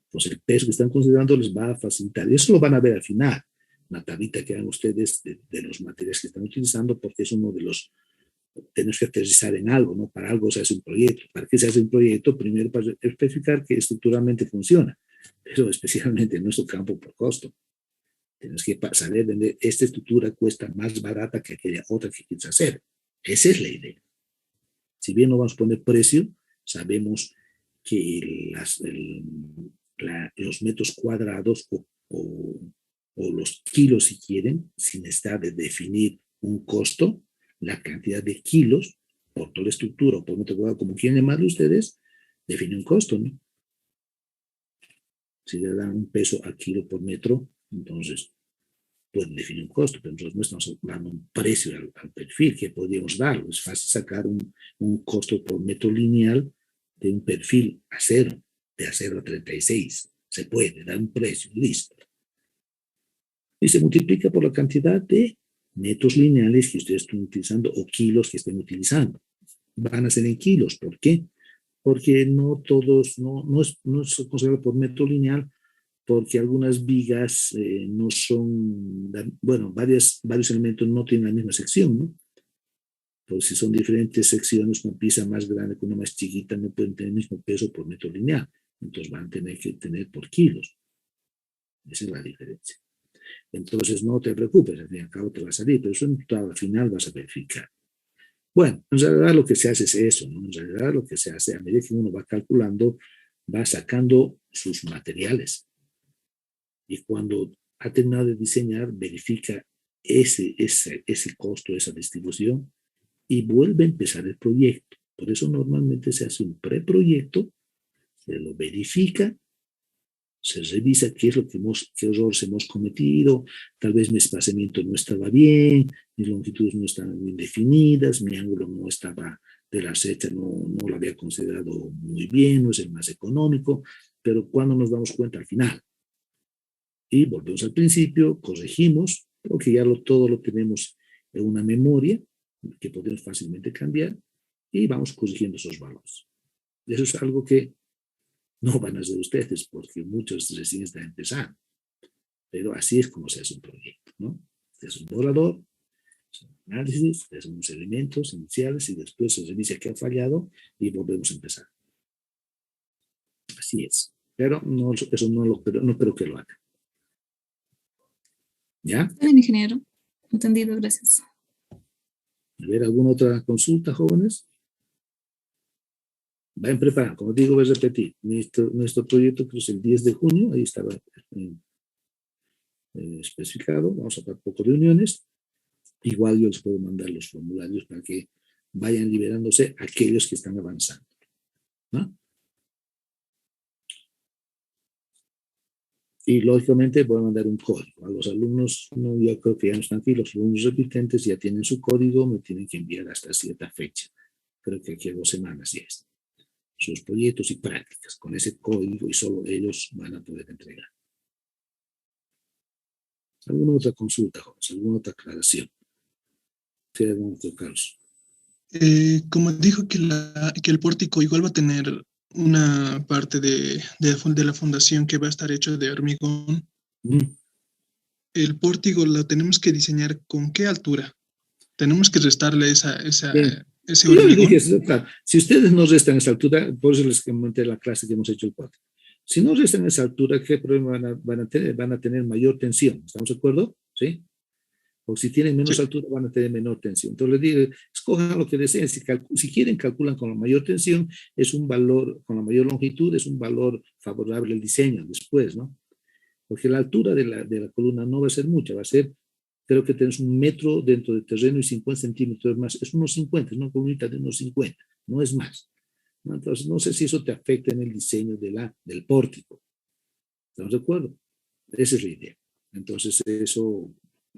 Pues el peso que están considerando les va a facilitar. Y eso lo van a ver al final, una tablita que hagan ustedes de los materiales que están utilizando, porque es uno de los... Tenemos que aterrizar en algo, ¿no? Para algo se hace un proyecto. ¿Para qué se hace un proyecto? Primero para especificar que estructuralmente funciona, pero especialmente en nuestro campo por costo. Tenemos que saber vender esta estructura cuesta más barata que aquella otra que quieres hacer. Esa es la idea. Si bien no vamos a poner precio, sabemos que los metros cuadrados o los kilos, si quieren, sin necesidad de definir un costo, la cantidad de kilos por toda la estructura o por metro cuadrado, como quieran llamarlo ustedes, define un costo, ¿no? Si le dan un peso al kilo por metro, entonces pueden definir un costo, pero nosotros no estamos dando un precio al perfil que podríamos dar. Es fácil sacar un costo por metro lineal de un perfil acero, de acero a 36. Se puede dar un precio, listo. Y se multiplica por la cantidad de metros lineales que ustedes estén utilizando o kilos que estén utilizando. Van a ser en kilos. ¿Por qué? Porque no todos, no es considerado por metro lineal, porque algunas vigas no son, bueno, varios elementos no tienen la misma sección, ¿no? Porque si son diferentes secciones, una pieza más grande que una más chiquita no pueden tener el mismo peso por metro lineal. Entonces van a tener que tener por kilos. Esa es la diferencia. Entonces no te preocupes, al fin y al cabo te va a salir, pero eso al final vas a verificar. Bueno, en realidad lo que se hace es eso, ¿no? En realidad lo que se hace a medida que uno va calculando, va sacando sus materiales. Y cuando ha terminado de diseñar, verifica ese costo, esa distribución, y vuelve a empezar el proyecto. Por eso normalmente se hace un preproyecto, se lo verifica, se revisa qué es lo que qué errores hemos cometido, tal vez mi espaciamiento no estaba bien, mis longitudes no estaban bien definidas, mi ángulo no estaba de la secha, no lo había considerado muy bien, no es el más económico, pero cuando nos damos cuenta al final, y volvemos al principio, corregimos, porque ya todo lo tenemos en una memoria que podemos fácilmente cambiar y vamos corrigiendo esos valores. Eso es algo que no van a hacer ustedes porque muchos recién están empezando, pero así es como se hace un proyecto, ¿no? Es un borrador, es un análisis, es unos elementos iniciales y después se revisa qué ha fallado y volvemos a empezar. Así es, pero no, eso no creo que lo haga. ¿Ya? Está bien, ingeniero. Entendido, gracias. A ver, ¿alguna otra consulta, jóvenes? Vayan preparando, como digo, voy a repetir. Nuestro proyecto que es el 10 de junio, ahí estaba especificado. Vamos a hablar poco de uniones. Igual yo les puedo mandar los formularios para que vayan liberándose aquellos que están avanzando, ¿no? Y lógicamente voy a mandar un código. A los alumnos, yo creo que ya no están aquí, los alumnos repitentes ya tienen su código, me tienen que enviar hasta cierta fecha. Creo que aquí a 2 semanas ya está. Sus proyectos y prácticas. Con ese código y solo ellos van a poder entregar. ¿Alguna otra consulta, jóvenes? ¿Alguna otra aclaración? ¿Sí, algún otro, Carlos? Como dijo que el pórtico igual va a tener una parte de la fundación que va a estar hecho de hormigón. El pórtico lo tenemos que diseñar ¿con qué altura? Tenemos que restarle ese hormigón. Claro, si ustedes no restan esa altura, por eso les comenté la clase que hemos hecho el pórtico. Si no restan esa altura, ¿qué problema van a tener? Van a tener mayor tensión. ¿Estamos de acuerdo? ¿Sí? O si tienen menos Sí. altura, van a tener menor tensión. Entonces les digo, escojan lo que deseen. Si quieren, calculan con la mayor tensión, es un valor, con la mayor longitud, es un valor favorable al diseño después, ¿no? Porque la altura de la columna no va a ser mucha, va a ser, creo que tenés 1 metro dentro del terreno y 50 centímetros más. Es unos 50, es una columnita de unos 50, no es más, ¿no? Entonces, no sé si eso te afecta en el diseño del pórtico. ¿Estamos de acuerdo? Esa es la idea. Entonces, eso,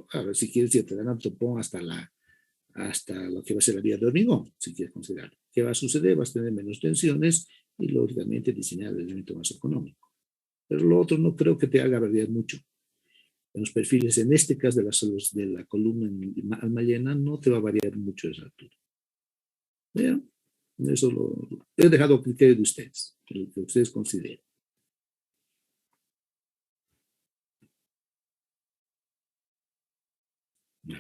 a ver, si quieres, ya te dan un topón hasta lo que va a ser la vía de hormigón, si quieres considerarlo. ¿Qué va a suceder? Vas a tener menos tensiones y, lógicamente, diseñar el elemento más económico. Pero lo otro no creo que te haga variar mucho. En los perfiles, en este caso de la columna en alma llena, no te va a variar mucho esa altura. Pero eso lo he dejado a criterio de ustedes, lo que ustedes consideren.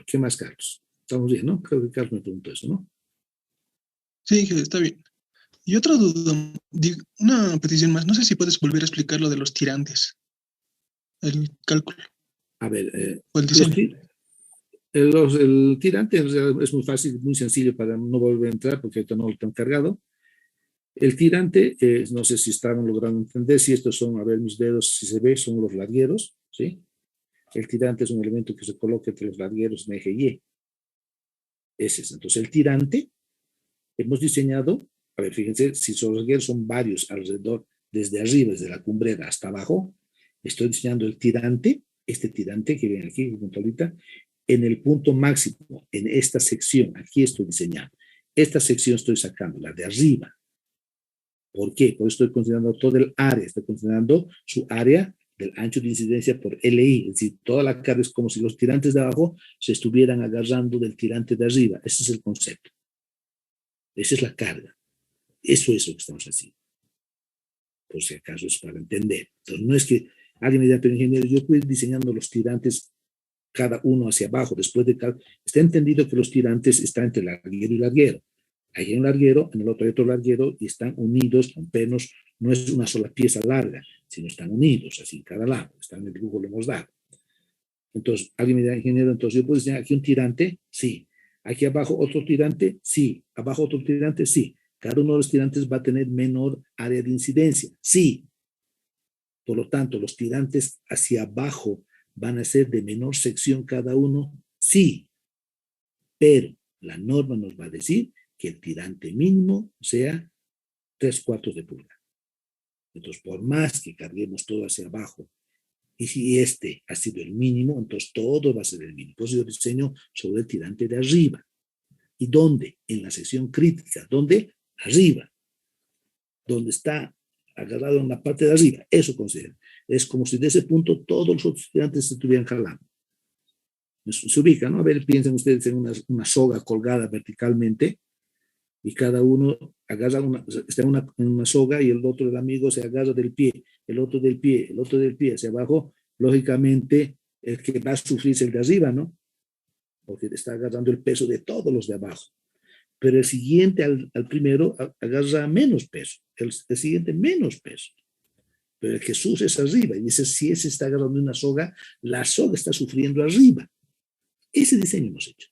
¿Qué más, Carlos? Estamos bien, ¿no? Creo que Carlos me preguntó eso, ¿no? Sí, está bien. Y otra duda, una petición más. No sé si puedes volver a explicar lo de los tirantes, el cálculo A ver, o el diseño. el tirante es muy fácil, muy sencillo para no volver a entrar porque ahorita no lo tengo cargado. El tirante, no sé si están logrando entender, si estos son, a ver mis dedos, si se ve, son los largueros, ¿sí? El tirante es un elemento que se coloca entre los largueros en eje Y. Ese es. Entonces, el tirante, hemos diseñado, a ver, fíjense, si los largueros son varios alrededor, desde arriba, desde la cumbrera hasta abajo, estoy diseñando el tirante, este tirante que ven aquí, junto ahorita, en el punto máximo, en esta sección, aquí estoy diseñando. Esta sección estoy sacando, la de arriba. ¿Por qué? Porque estoy considerando todo el área, estoy considerando su área del ancho de incidencia por LI, es decir, toda la carga es como si los tirantes de abajo se estuvieran agarrando del tirante de arriba. Ese es el concepto. Esa es la carga. Eso es lo que estamos haciendo. Por si acaso es para entender. Entonces, no es que alguien me diga, pero ingeniero, yo estoy diseñando los tirantes cada uno hacia abajo, después de cada... Está entendido que los tirantes están entre larguero y larguero. Hay un larguero, en el otro hay otro larguero y están unidos con pernos. No es una sola pieza larga, sino están unidos, así en cada lado. Está en el dibujo, lo hemos dado. Entonces, alguien me dirá, ingeniero, entonces yo puedo diseñar aquí un tirante, sí. Aquí abajo otro tirante, sí. Abajo otro tirante, sí. Cada uno de los tirantes va a tener menor área de incidencia, sí. Por lo tanto, los tirantes hacia abajo van a ser de menor sección cada uno, sí. Pero la norma nos va a decir que el tirante mínimo sea 3/4 de pulgada. Entonces, por más que carguemos todo hacia abajo, y si este ha sido el mínimo, entonces todo va a ser el mínimo. Por eso yo diseño sobre el tirante de arriba. ¿Y dónde? En la sección crítica. ¿Dónde? Arriba. Donde está agarrado en la parte de arriba. Eso considero. Es como si de ese punto todos los otros tirantes se estuvieran jalando. Se ubica, ¿no? A ver, piensen ustedes en una soga colgada verticalmente y cada uno agarra está en una soga y el otro, el amigo, se agarra del pie, el otro del pie, el otro del pie hacia abajo. Lógicamente, el que va a sufrir es el de arriba, ¿no? Porque está agarrando el peso de todos los de abajo. Pero el siguiente al primero agarra menos peso, el siguiente menos peso. Pero el que sufre es arriba. Y dice, si ese está agarrando una soga, la soga está sufriendo arriba. Ese diseño hemos hecho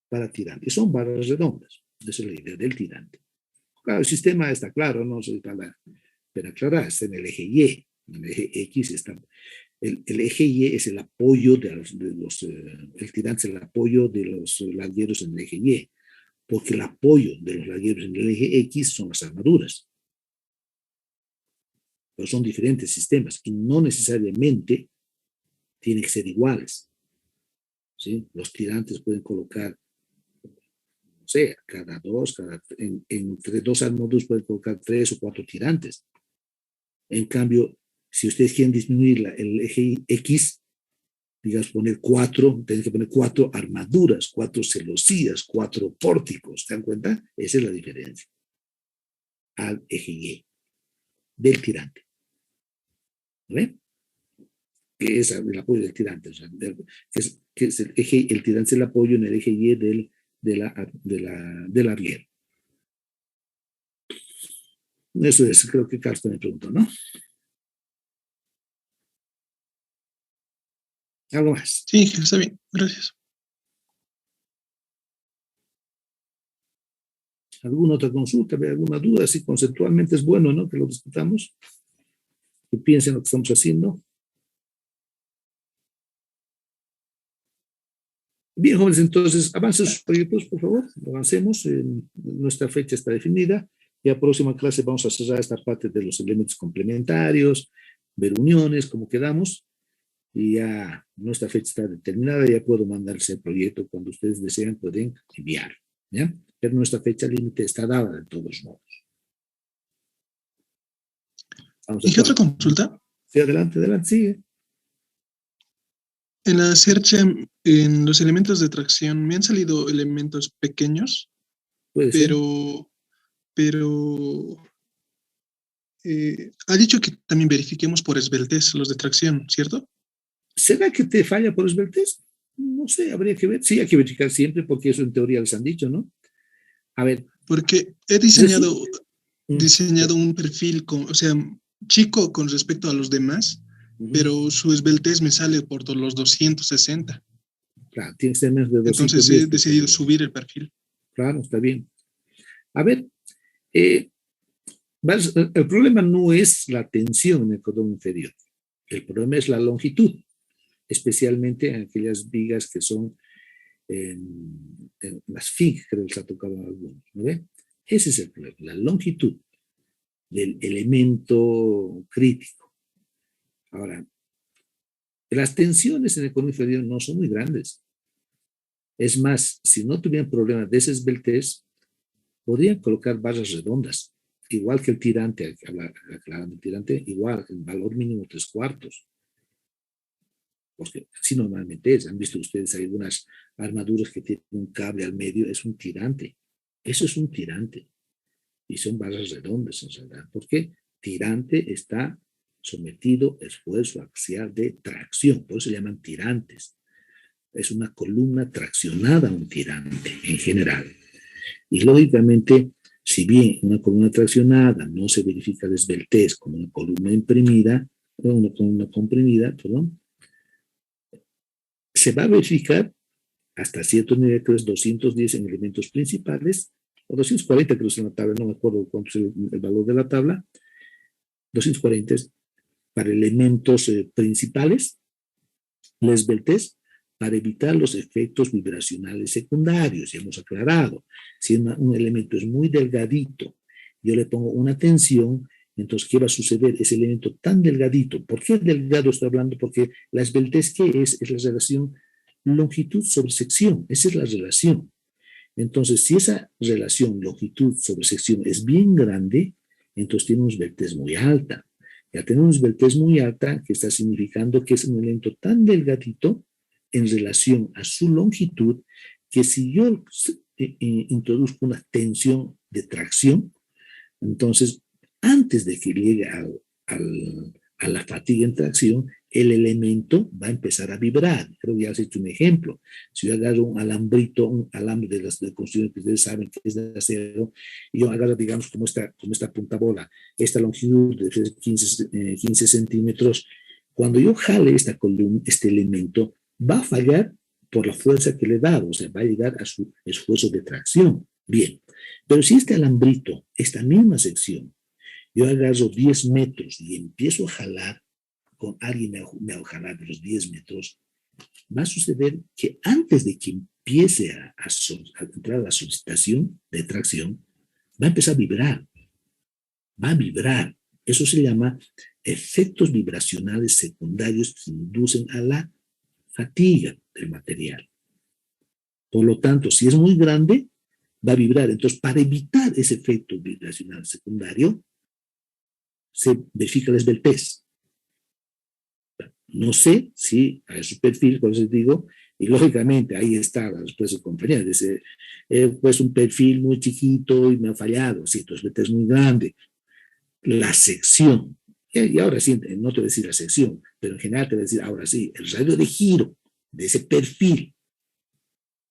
para tirante. Y son barras redondas. Esa es la idea del tirante. Claro, el sistema está claro, no soy para aclarar, está en el eje Y, en el eje X está. El eje Y es el apoyo el tirante es el apoyo de los largueros en el eje Y, porque el apoyo de los largueros en el eje X son las armaduras. Pero son diferentes sistemas y no necesariamente tienen que ser iguales. ¿Sí? Los tirantes pueden colocar, no sé, entre dos armaduras pueden colocar 3 o 4 tirantes. En cambio, si ustedes quieren disminuir el eje X, digamos, poner 4, tienen que poner 4 armaduras, 4 celosías, 4 pórticos. ¿Se dan cuenta? Esa es la diferencia al eje Y del tirante. ¿Ven? Que es el apoyo del tirante. O sea, que es el tirante es el apoyo en el eje Y del arriero. Eso es, creo que Carlos me preguntó, ¿no? ¿Algo más? Sí, está bien, gracias. ¿Alguna otra consulta, alguna duda? Sí, conceptualmente es bueno, ¿no? Que lo discutamos, que piensen lo que estamos haciendo. Bien, jóvenes, entonces, avancen sus proyectos, por favor, avancemos. Nuestra fecha está definida. Y a próxima clase vamos a cerrar esta parte de los elementos complementarios, ver uniones, cómo quedamos. Y ya nuestra fecha está determinada, ya puedo mandarse el proyecto cuando ustedes desean, pueden enviar, ¿ya? Pero nuestra fecha límite está dada de todos modos. ¿Y qué otra consulta? Sí, adelante, adelante, sigue. En la search, en los elementos de tracción, me han salido elementos pequeños, Puede ser. pero ha dicho que también verifiquemos por esbeltez los de tracción, ¿cierto? ¿Será que te falla por esbeltez? No sé, habría que ver. Sí, hay que verificar siempre porque eso en teoría les han dicho, ¿no? A ver. Porque he diseñado un perfil, o sea, chico con respecto a los demás, pero su esbeltez me sale por los 260. Claro, tiene que ser menos de 210. Entonces he decidido subir el perfil. Claro, está bien. A ver, el problema no es la tensión en el cordón inferior. El problema es la longitud, especialmente en aquellas vigas que son en las FIG, creo que les ha tocado a algunos, ¿no ve? Ese es el problema, la longitud del elemento crítico. Ahora, las tensiones en el cordón inferior no son muy grandes. Es más, si no tuvieran problemas de esa esbeltez, podrían colocar barras redondas, igual que el tirante, aclarando el tirante, igual, el valor mínimo 3/4. Porque así normalmente es. Han visto ustedes algunas armaduras que tienen un cable al medio, es un tirante. Eso es un tirante. Y son barras redondas en realidad. Porque tirante está sometido a esfuerzo axial de tracción. Por eso se llaman tirantes. Es una columna traccionada, un tirante en general. Y lógicamente, si bien una columna traccionada no se verifica de esbeltez como una columna imprimida, una columna comprimida, perdón, se va a verificar hasta cierto nivel, que es 210 en elementos principales, o 240 creo que es en la tabla, no me acuerdo cuánto es el valor de la tabla, 240 es para elementos principales, la esbeltez, para evitar los efectos vibracionales secundarios, ya hemos aclarado. Si un elemento es muy delgadito, yo le pongo una tensión, entonces, ¿qué va a suceder? Ese elemento tan delgadito, ¿por qué delgado estoy hablando? Porque la esbeltez, ¿qué es? Es la relación longitud sobre sección, esa es la relación. Entonces, si esa relación longitud sobre sección es bien grande, entonces tiene una esbeltez muy alta. Ya tenemos una esbeltez muy alta, que está significando que es un elemento tan delgadito en relación a su longitud, que si yo introduzco una tensión de tracción, entonces, antes de que llegue a la fatiga en tracción, el elemento va a empezar a vibrar. Creo que ya has hecho un ejemplo. Si yo agarro un alambrito, un alambre de las de construcción que ustedes saben que es de acero, y yo agarro, digamos, como esta punta bola, esta longitud de 15 centímetros, cuando yo jale esta columna, este elemento, va a fallar por la fuerza que le he dado, o sea, va a llegar a su esfuerzo de tracción. Bien, pero si este alambrito, esta misma sección, yo agarro 10 metros y empiezo a jalar, con alguien me va a jalar de los 10 metros, va a suceder que antes de que empiece a entrar la solicitación de tracción, va a empezar a vibrar. Va a vibrar. Eso se llama efectos vibracionales secundarios que inducen a la fatiga del material. Por lo tanto, si es muy grande, va a vibrar. Entonces, para evitar ese efecto vibracional secundario, se verifica la esbeltez. No sé si a su perfil, por eso les digo, y lógicamente ahí está la respuesta de compañera. Dice, pues un perfil muy chiquito y me ha fallado. Sí, tu esbeltez es muy grande. La sección, y ahora sí, no te voy a decir la sección, pero en general te voy a decir, ahora sí, el radio de giro de ese perfil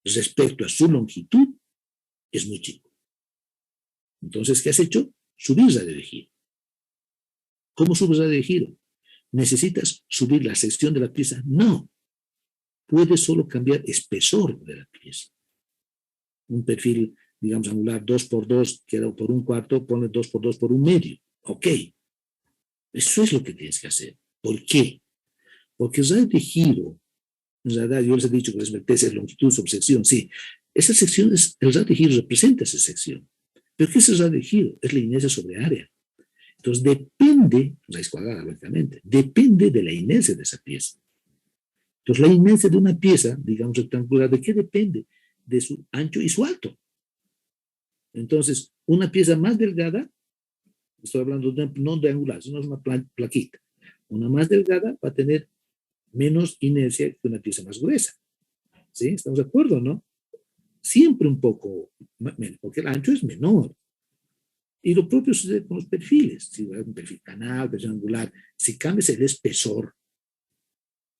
respecto a su longitud es muy chico. Entonces, ¿qué has hecho? subir radio de giro. ¿Cómo subes radio de giro? ¿Necesitas subir la sección de la pieza? No. Puedes solo cambiar espesor de la pieza. Un perfil, digamos, angular 2x2, que era por 1/4, ponle 2x2 por 1/2. Ok. Eso es lo que tienes que hacer. ¿Por qué? Porque el radio de giro, en realidad yo les he dicho que les metes longitud sobre sección, sí. Esa sección, el radio de giro representa esa sección. ¿Pero qué es el radio de giro? Es la inercia sobre área. Entonces depende, raíz cuadrada, lógicamente, depende de la inercia de esa pieza. Entonces la inercia de una pieza, digamos rectangular, ¿de qué depende? De su ancho y su alto. Entonces, una pieza más delgada, estoy hablando no de angular, sino es una plaquita. Una más delgada va a tener menos inercia que una pieza más gruesa. ¿Sí? ¿Estamos de acuerdo, no? Siempre un poco menos, porque el ancho es menor. Y lo propio sucede con los perfiles. Si un perfil canal, perfil angular, si cambias el espesor,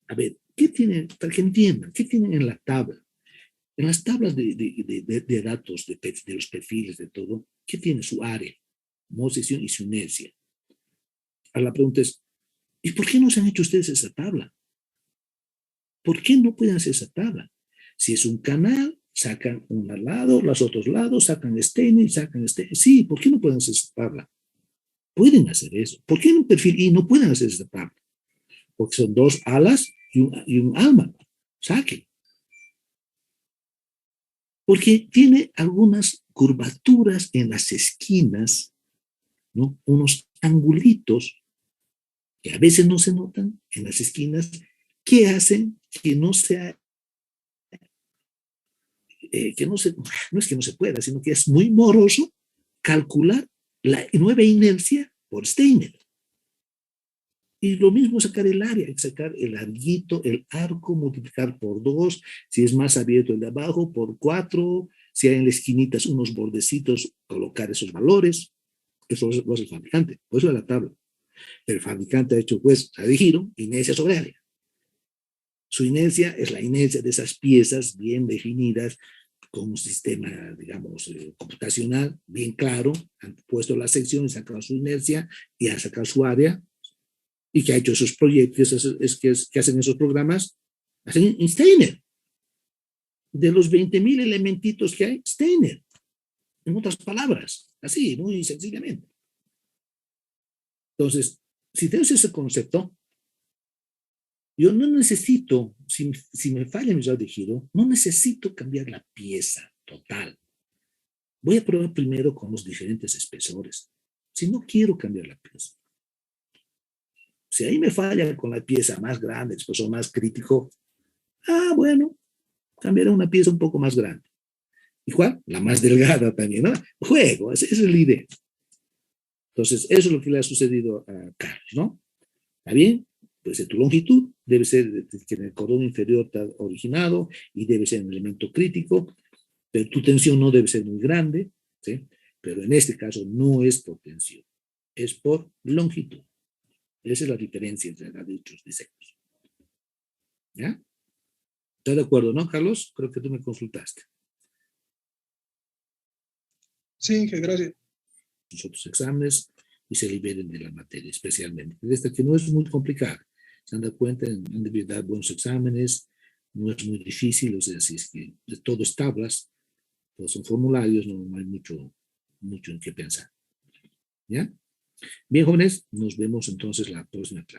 a ver, ¿qué tienen? Para que entiendan, ¿qué tienen en la tabla? En las tablas de datos, de los perfiles, de todo, ¿qué tiene su área, modo sección y su inercia? Ahora la pregunta es, ¿y por qué no se han hecho ustedes esa tabla? ¿Por qué no pueden hacer esa tabla? Si es un canal, sacan un lado, los otros lados, sacan Steiner, sacan Steiner. Sí, ¿por qué no pueden hacer esa tabla? Pueden hacer eso. ¿Por qué en un perfil I no pueden hacer esa tabla? Porque son dos alas y un alma. Saquen. Porque tiene algunas curvaturas en las esquinas, ¿no? Unos angulitos que a veces no se notan en las esquinas, que hacen que no sea, no es que no se pueda, sino que es muy moroso calcular la nueva inercia por Steiner. Y lo mismo sacar el área, sacar el larguito, el arco, multiplicar por 2, si es más abierto el de abajo, por 4, si hay en las esquinitas unos bordecitos, colocar esos valores. Eso lo hace el fabricante, por eso es la tabla. El fabricante ha hecho pues radio de giro, inercia sobre área. Su inercia es la inercia de esas piezas bien definidas, con un sistema, digamos, computacional bien claro. Han puesto la sección y sacado su inercia y han sacado su área. Y que ha hecho esos proyectos, que hacen esos programas, hacen en Steiner. De los 20.000 elementitos que hay, Steiner. En otras palabras, así, muy sencillamente. Entonces, si tienes ese concepto, yo no necesito, si me falla mi radio de giro, no necesito cambiar la pieza total. Voy a probar primero con los diferentes espesores. Si no quiero cambiar la pieza. Si ahí me falla con la pieza más grande, el espesor más crítico, bueno, cambiaré una pieza un poco más grande. Igual, la más delgada también, ¿no? Juego, esa es la idea. Entonces, eso es lo que le ha sucedido a Carlos, ¿no? ¿Está bien? Pues tu longitud debe ser que en el cordón inferior está originado y debe ser un elemento crítico, pero tu tensión no debe ser muy grande, ¿sí? Pero en este caso no es por tensión, es por longitud. Esa es la diferencia entre los dichos diseños. ¿Ya? ¿Estás de acuerdo, no, Carlos? Creo que tú me consultaste. Sí, gracias. Los otros exámenes y se liberen de la materia, especialmente. Esta que no es muy complicada. Se han dado cuenta, han debido dar buenos exámenes, no es muy difícil, o sea, si es que todo es tablas, todos son formularios, no hay mucho en qué pensar. ¿Ya? Bien, jóvenes, nos vemos entonces la próxima clase.